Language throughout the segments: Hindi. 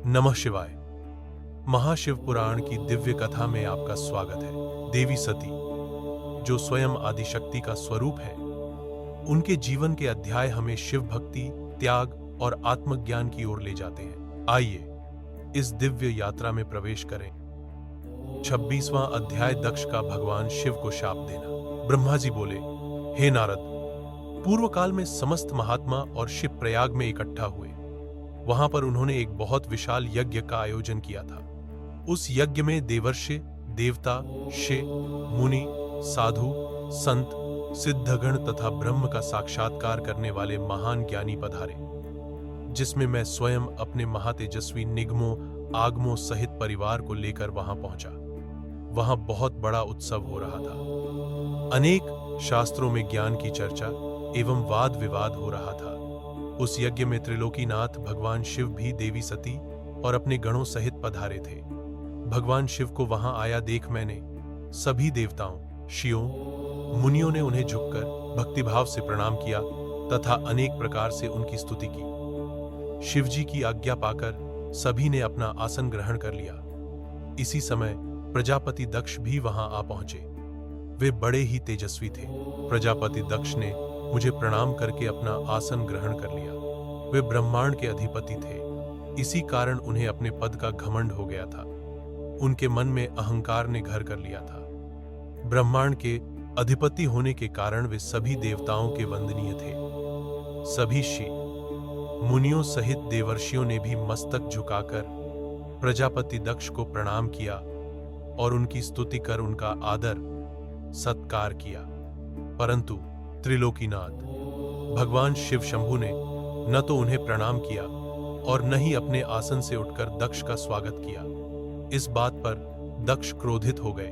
नमः शिवाय। महाशिव पुराण की दिव्य कथा में आपका स्वागत है। देवी सती, जो स्वयं आदिशक्ति का स्वरूप है, उनके जीवन के अध्याय हमें शिव भक्ति, त्याग और आत्मज्ञान की ओर ले जाते हैं। आइए इस दिव्य यात्रा में प्रवेश करें। 26वां अध्याय, दक्ष का भगवान शिव को शाप देना। ब्रह्मा जी बोले, हे नारद, पूर्व काल में समस्त महात्मा और शिव प्रयाग में इकट्ठा हुए। वहां पर उन्होंने एक बहुत विशाल यज्ञ का आयोजन किया था। उस यज्ञ में देवर्षि, देवता, ऋषि, मुनि, साधु, संत, सिद्धगण तथा ब्रह्म का साक्षात्कार करने वाले महान ज्ञानी पधारे, जिसमें मैं स्वयं अपने महातेजस्वी निगमों, आगमों सहित परिवार को लेकर वहां पहुंचा। वहां बहुत बड़ा उत्सव हो रहा था। अनेक शास्त्रों में ज्ञान की चर्चा एवं वाद विवाद हो रहा था। उस यज्ञ में त्रिलोकीनाथ भगवान शिव भी देवी सती और अपने गणों सहित पधारे थे। भगवान शिव को वहां आया देख मैंने सभी देवताओं, ऋषियों, मुनियों ने उन्हें झुककर भक्तिभाव से प्रणाम किया तथा अनेक प्रकार से उनकी स्तुति की। शिवजी की आज्ञा पाकर सभी ने अपना आसन ग्रहण कर लिया। इसी समय प्रजापति दक्ष भी वहां आ पहुंचे। वे बड़े ही तेजस्वी थे। प्रजापति दक्ष ने मुझे प्रणाम करके अपना आसन ग्रहण कर लिया। वे ब्रह्मांड के अधिपति थे, इसी कारण उन्हें अपने पद का घमंड हो गया था। उनके मन में अहंकार ने घर कर लिया था। ब्रह्मांड के अधिपति होने के कारण वे सभी देवताओं के वंदनीय थे। सभी ऋषि, मुनियों सहित देवर्षियों ने भी मस्तक झुकाकर प्रजापति दक्ष को प्रणाम किया और उनकी स्तुति कर उनका आदर सत्कार किया। परंतु त्रिलोकीनाथ भगवान शिव शंभु ने न तो उन्हें प्रणाम किया और न ही अपने आसन से उठकर दक्ष का स्वागत किया। इस बात पर दक्ष क्रोधित हो गए।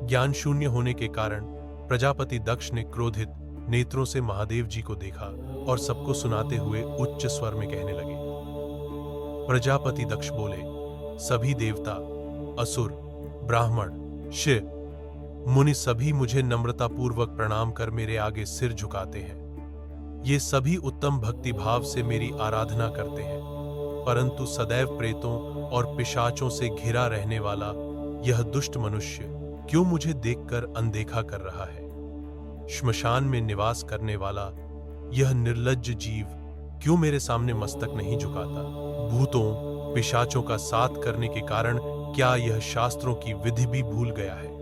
ज्ञान शून्य होने के कारण प्रजापति दक्ष ने क्रोधित नेत्रों से महादेव जी को देखा और सबको सुनाते हुए उच्च स्वर में कहने लगे। प्रजापति दक्ष बोले, सभी देवता, असुर, ब्राह्मण, शिव, मुनि सभी मुझे नम्रतापूर्वक प्रणाम कर मेरे आगे सिर झुकाते हैं। ये सभी उत्तम भक्ति भाव से मेरी आराधना करते हैं, परंतु सदैव प्रेतों और पिशाचों से घिरा रहने वाला यह दुष्ट मनुष्य क्यों मुझे देखकर अनदेखा कर रहा है? श्मशान में निवास करने वाला यह निर्लज्ज जीव क्यों मेरे सामने मस्तक नहीं झुकाता? भूतों, पिशाचों का साथ करने के कारण क्या यह शास्त्रों की विधि भी भूल गया है?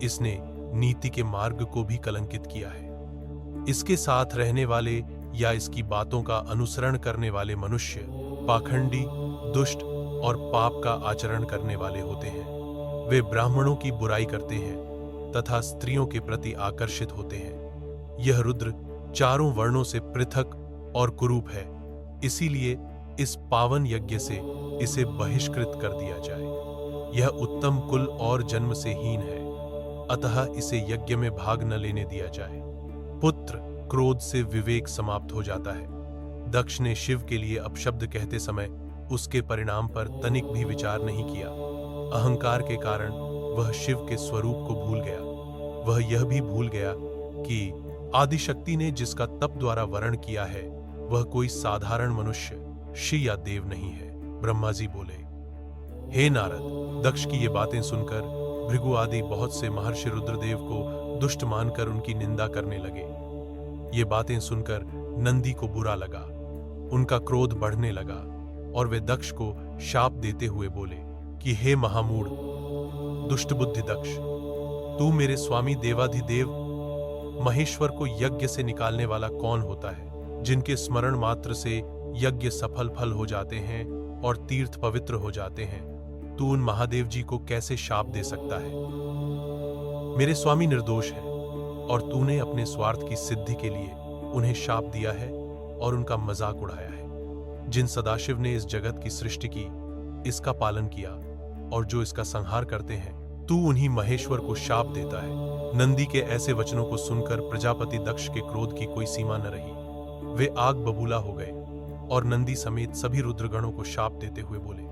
इसने नीति के मार्ग को भी कलंकित किया है। इसके साथ रहने वाले या इसकी बातों का अनुसरण करने वाले मनुष्य पाखंडी, दुष्ट और पाप का आचरण करने वाले होते हैं। वे ब्राह्मणों की बुराई करते हैं तथा स्त्रियों के प्रति आकर्षित होते हैं। यह रुद्र चारों वर्णों से पृथक और कुरूप है, इसीलिए इस पावन यज्ञ से इसे बहिष्कृत कर दिया जाए। यह उत्तम कुल और जन्म से हीन है, अतः इसे यज्ञ में भाग न लेने दिया जाए। पुत्र, क्रोध से विवेक समाप्त हो जाता है। दक्ष ने शिव के लिए अपशब्द कहते समय उसके परिणाम पर तनिक भी विचार नहीं किया। अहंकार के कारण वह शिव के स्वरूप को भूल गया। वह यह भी भूल गया कि आदिशक्ति ने जिसका तप द्वारा वर्ण किया है वह कोई साधारण मनुष्य, ऋषि या देव नहीं है। ब्रह्मा जी बोले, हे नारद, दक्ष की ये बातें सुनकर भृगु आदि बहुत से महर्षि रुद्रदेव को दुष्ट मानकर उनकी निंदा करने लगे। ये बातें सुनकर नंदी को बुरा लगा, उनका क्रोध बढ़ने लगा और वे दक्ष को शाप देते हुए बोले कि हे महामूढ़, दुष्ट बुद्धि दक्ष, तू मेरे स्वामी देवाधिदेव महेश्वर को यज्ञ से निकालने वाला कौन होता है, जिनके स्मरण मात्र से यज्ञ सफल फल हो जाते हैं और तीर्थ पवित्र हो जाते हैं? तू उन महादेव जी को कैसे शाप दे सकता है? मेरे स्वामी निर्दोष है और तूने अपने स्वार्थ की सिद्धि के लिए उन्हें शाप दिया है और उनका मजाक उड़ाया है। जिन सदाशिव ने इस जगत की सृष्टि की, इसका पालन किया और जो इसका संहार करते हैं, तू उन्हीं महेश्वर को शाप देता है। नंदी के ऐसे वचनों को सुनकर प्रजापति दक्ष के क्रोध की कोई सीमा न रही। वे आग बबूला हो गए और नंदी समेत सभी रुद्रगणों को शाप देते हुए बोले,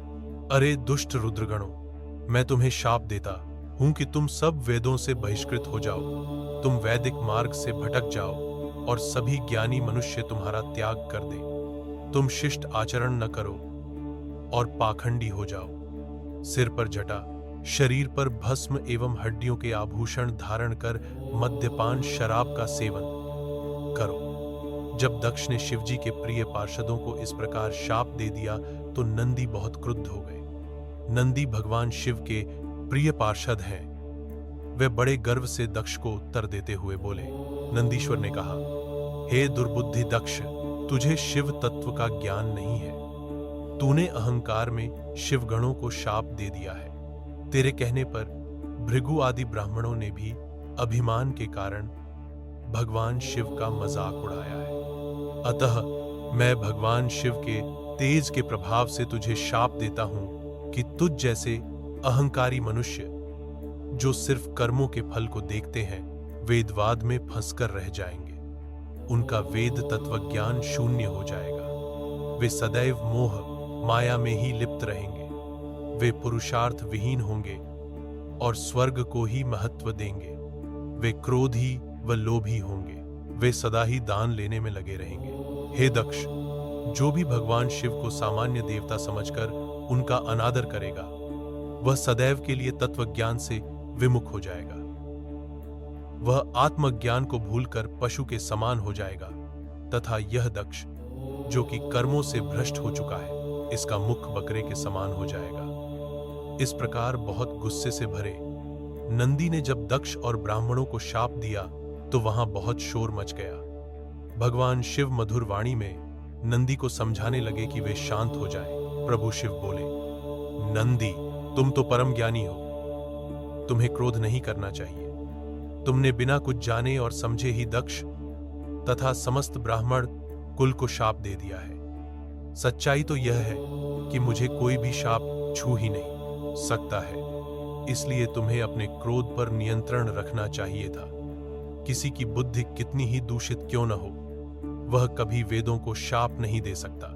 अरे दुष्ट रुद्रगणों, मैं तुम्हें शाप देता हूं कि तुम सब वेदों से बहिष्कृत हो जाओ, तुम वैदिक मार्ग से भटक जाओ और सभी ज्ञानी मनुष्य तुम्हारा त्याग कर दे। तुम शिष्ट आचरण न करो और पाखंडी हो जाओ। सिर पर जटा, शरीर पर भस्म एवं हड्डियों के आभूषण धारण कर मद्यपान शराब का सेवन करो। जब दक्ष ने शिवजी के प्रिय पार्षदों को इस प्रकार शाप दे दिया तो नंदी बहुत क्रुद्ध हो गए। नंदी भगवान शिव के प्रिय पार्षद हैं। वे बड़े गर्व से दक्ष को उत्तर देते हुए बोले। नंदीश्वर ने कहा, हे दुर्बुद्धि दक्ष, तुझे शिव तत्व का ज्ञान नहीं है। तूने अहंकार में शिवगणों को शाप दे दिया है। तेरे कहने पर भृगु आदि ब्राह्मणों ने भी अभिमान के कारण भगवान शिव का मजाक उड़ाया है। अतः मैं भगवान शिव के तेज के प्रभाव से तुझे शाप देता हूं कि तुझ जैसे अहंकारी मनुष्य जो सिर्फ कर्मों के फल को देखते हैं, वेदवाद में फंसकर रह जाएंगे। उनका वेद तत्व ज्ञान शून्य हो जाएगा। वे सदैव मोह माया में ही लिप्त रहेंगे। वे पुरुषार्थ विहीन होंगे और स्वर्ग को ही महत्व देंगे। वे क्रोधी व लोभी होंगे। वे सदा ही दान लेने में लगे रहेंगे। हे दक्ष, जो भी भगवान शिव को सामान्य देवता समझकर उनका अनादर करेगा, वह सदैव के लिए तत्वज्ञान से विमुख हो जाएगा। वह आत्मज्ञान को भूलकर पशु के समान हो जाएगा तथा यह दक्ष, जो कि कर्मों से भ्रष्ट हो चुका है, इसका मुख बकरे के समान हो जाएगा। इस प्रकार बहुत गुस्से से भरे नंदी ने जब दक्ष और ब्राह्मणों को शाप दिया तो वहां बहुत शोर मच गया। भगवान शिव मधुर वाणी में नंदी को समझाने लगे कि वे शांत हो जाएं। प्रभु शिव बोले, नंदी, तुम तो परम ज्ञानी हो। तुम्हें क्रोध नहीं करना चाहिए। तुमने बिना कुछ जाने और समझे ही दक्ष तथा समस्त ब्राह्मण कुल को शाप दे दिया है। सच्चाई तो यह है कि मुझे कोई भी शाप छू ही नहीं सकता है। इसलिए तुम्हें अपने क्रोध पर नियंत्रण रखना चाहिए था। किसी की बुद्धि कितनी ही दूषित क्यों न हो, वह कभी वेदों को शाप नहीं दे सकता।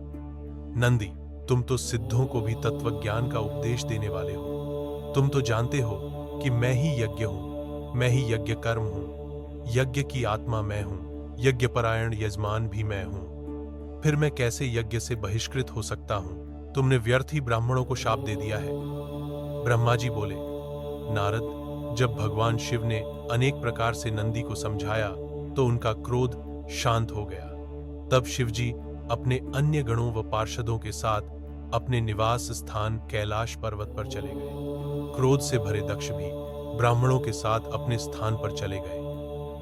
नंदी, तुम तो सिद्धों को भी तत्वज्ञान का उपदेश देने वाले हो। तुम तो जानते हो कि मैं ही यज्ञ हूं, मैं ही यज्ञ कर्म हूं, यज्ञ की आत्मा मैं हूं, यज्ञपरायण यजमान भी मैं हूं। फिर मैं कैसे यज्ञ से बहिष्कृत हो सकता हूं? तुमने व्यर्थ ही ब्राह्मणों को शाप दे दिया है। ब्रह्मा जी बोले, नारद, जब भगवान शिव ने अनेक प्रकार से नंदी को समझाया तो उनका क्रोध शांत हो गया। तब शिवजी अपने अन्य गणों व पार्षदों के साथ अपने निवास स्थान कैलाश पर्वत पर चले गए। क्रोध से भरे दक्ष भी ब्राह्मणों के साथ अपने स्थान पर चले गए,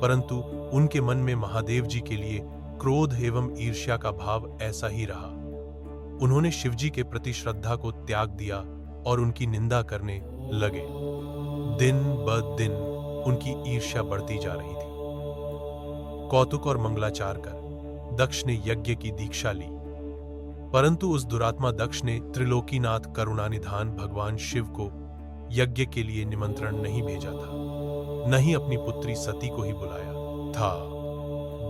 परंतु उनके मन में महादेव जी के लिए क्रोध एवं ईर्ष्या का भाव ऐसा ही रहा। उन्होंने शिवजी के प्रति श्रद्धा को त्याग दिया और उनकी निंदा करने लगे। दिन ब दिन उनकी ईर्ष्या बढ़ती जा रही थी। कौतुक और मंगलाचार कर दक्ष ने यज्ञ की दीक्षा ली, परंतु उस दुरात्मा दक्ष ने त्रिलोकीनाथ करुणानिधान भगवान शिव को यज्ञ के लिए निमंत्रण नहीं भेजा था, न ही अपनी पुत्री सती को ही बुलाया था।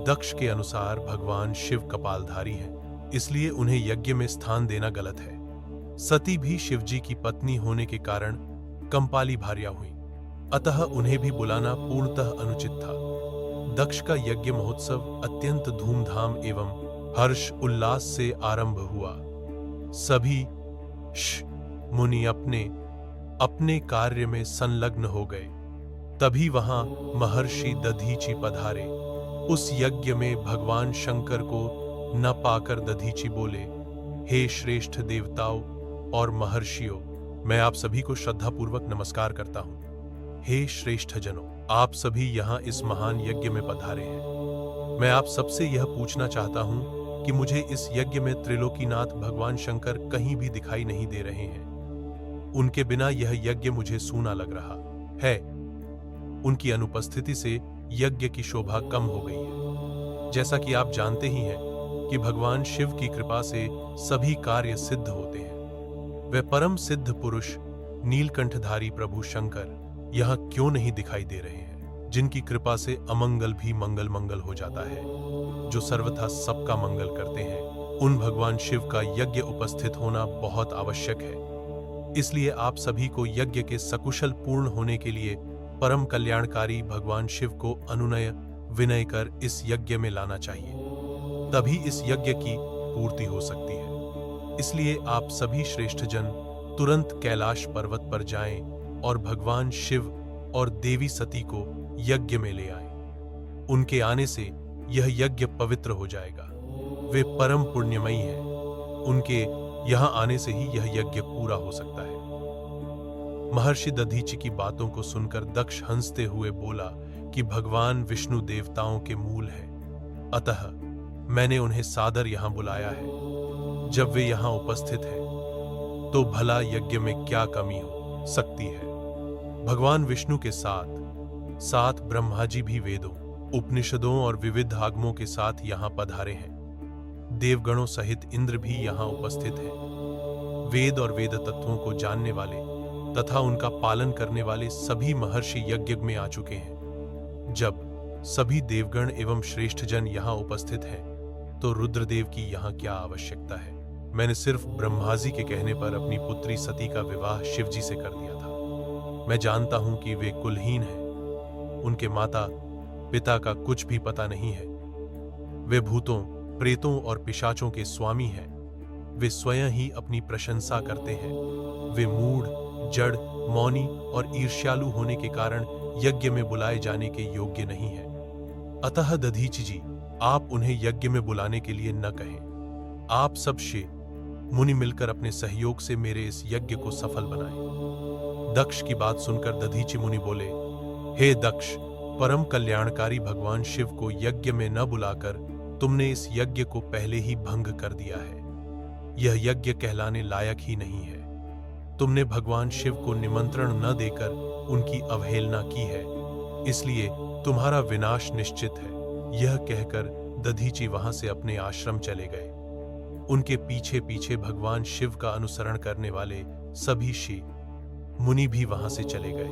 दक्ष के अनुसार भगवान शिव कपालधारी हैं, इसलिए उन्हें यज्ञ में स्थान देना गलत है। सती भी शिवजी की पत्नी होने के कारण कंपाली भार्या हुई, अतः उन्हें भी बुलाना पूर्णतः अनुचित था। दक्ष का यज्ञ महोत्सव अत्यंत धूमधाम एवं हर्ष उल्लास से आरंभ हुआ। सभी मुनि अपने अपने कार्य में संलग्न हो गए। तभी वहां महर्षि दधीचि पधारे। उस यज्ञ में भगवान शंकर को न पाकर दधीचि बोले, हे श्रेष्ठ देवताओं और महर्षियों, मैं आप सभी को श्रद्धापूर्वक नमस्कार करता हूं। हे श्रेष्ठ जनों, आप सभी यहाँ इस महान यज्ञ में पधारे हैं। मैं आप सबसे यह पूछना चाहता हूं कि मुझे इस यज्ञ में त्रिलोकीनाथ भगवान शंकर कहीं भी दिखाई नहीं दे रहे हैं। उनके बिना यह यज्ञ मुझे सूना लग रहा है। उनकी अनुपस्थिति से यज्ञ की शोभा कम हो गई है। जैसा कि आप जानते ही हैं कि भगवान शिव की कृपा से सभी कार्य सिद्ध होते हैं। वे परम सिद्ध पुरुष नीलकंठधारी प्रभु शंकर यहाँ क्यों नहीं दिखाई दे रहे हैं, जिनकी कृपा से अमंगल भी मंगल मंगल हो जाता है, जो सर्वथा सबका मंगल करते हैं। उन भगवान शिव का यज्ञ उपस्थित होना बहुत आवश्यक है। इसलिए आप सभी को यज्ञ के सकुशल पूर्ण होने के लिए परम कल्याणकारी भगवान शिव को अनुनय विनय कर इस यज्ञ में लाना चाहिए, तभी इस यज्ञ की पूर्ति हो सकती है। इसलिए आप सभी श्रेष्ठजन तुरंत कैलाश पर्वत पर जाएं और भगवान शिव और देवी सती को यज्ञ में ले आएं। उनके आने से यह यज्ञ पवित्र हो जाएगा। वे परम पुण्यमयी हैं। उनके यहां आने से ही यह यज्ञ पूरा हो सकता है। महर्षि दधीचि की बातों को सुनकर दक्ष हंसते हुए बोला कि भगवान विष्णु देवताओं के मूल हैं, अतः मैंने उन्हें सादर यहां बुलाया है। जब वे यहां उपस्थित हैं, तो भला यज्ञ में क्या कमी हो सकती है। भगवान विष्णु के साथ साथ ब्रह्मा जी भी वेदों, उपनिषदों और विविध आगमों के साथ यहां पधारे हैं। देवगणों सहित इंद्र भी यहां उपस्थित हैं। वेद और वेद तत्वों को जानने वाले तथा उनका पालन करने वाले सभी महर्षि यज्ञ में आ चुके हैं। जब सभी देवगण एवं श्रेष्ठजन यहां उपस्थित हैं, तो रुद्रदेव की यहां क्या आवश्यकता है। मैंने सिर्फ ब्रह्मा जी के कहने पर अपनी पुत्री सती का विवाह शिवजी से कर दिया था। मैं जानता हूं कि वे कुलहीन हैं। उनके माता पिता का कुछ भी पता नहीं है। वे भूतों, प्रेतों और पिशाचों के स्वामी हैं। वे स्वयं ही अपनी प्रशंसा करते हैं। वे मूढ़, जड़, मौनी और ईर्ष्यालु होने के कारण यज्ञ में बुलाए जाने के योग्य नहीं है। अतः दधीचि जी, आप उन्हें यज्ञ में बुलाने के लिए न कहें। आप सब ऋषि मुनि मिलकर अपने सहयोग से मेरे इस यज्ञ को सफल बनाएं। दक्ष की बात सुनकर दधीचि मुनि बोले, हे दक्ष, परम कल्याणकारी भगवान शिव को यज्ञ में न बुलाकर तुमने इस यज्ञ को पहले ही भंग कर दिया है। यह यज्ञ कहलाने लायक ही नहीं है। तुमने भगवान शिव को निमंत्रण न देकर उनकी अवहेलना की है, इसलिए तुम्हारा विनाश निश्चित है। यह कहकर दधीचि वहां से अपने आश्रम चले गए। उनके पीछे पीछे भगवान शिव का अनुसरण करने वाले सभी ऋषि मुनि भी वहां से चले गए।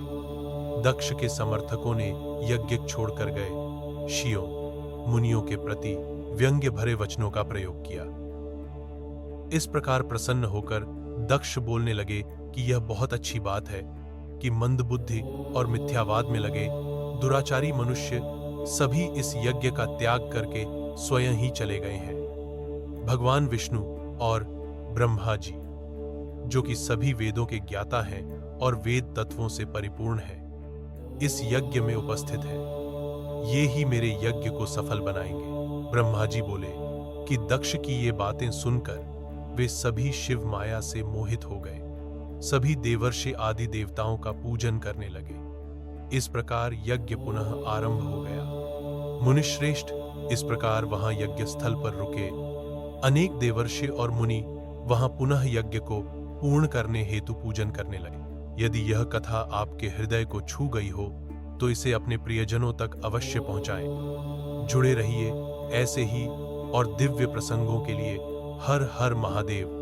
दक्ष के समर्थकों ने यज्ञ छोड़कर गए ऋषियों मुनियों के प्रति व्यंग्य भरे वचनों का प्रयोग किया। इस प्रकार प्रसन्न होकर दक्ष बोलने लगे कि यह बहुत अच्छी बात है कि मंदबुद्धि और मिथ्यावाद में लगे दुराचारी मनुष्य सभी इस यज्ञ का त्याग करके स्वयं ही चले गए हैं। भगवान विष्णु और ब्रह्मा जी, जो कि सभी वेदों के ज्ञाता हैं और वेद तत्वों से परिपूर्ण हैं, इस यज्ञ में उपस्थित हैं। ये ही मेरे यज्ञ को सफल बनाएंगे। ब्रह्मा जी बोले कि दक्ष की ये बातें सुनकर वे सभी शिव माया से मोहित हो गए। सभी देवर्षि आदि देवताओं का पूजन करने लगे। इस प्रकार यज्ञ पुनः आरंभ हो गया। मुनिश्रेष्ठ इस प्रकार वहां यज्ञ स्थल पर रुके। अनेक देवर्षि और मुनि वहां पुनः यज्ञ को पूर्ण करने हेतु पूजन करने लगे। यदि यह कथा आपके हृदय को छू गई हो तो इसे अपने प्रियजनों तक अवश्य पहुंचाएं। जुड़े रहिए ऐसे ही और दिव्य प्रसंगों के लिए। हर हर महादेव।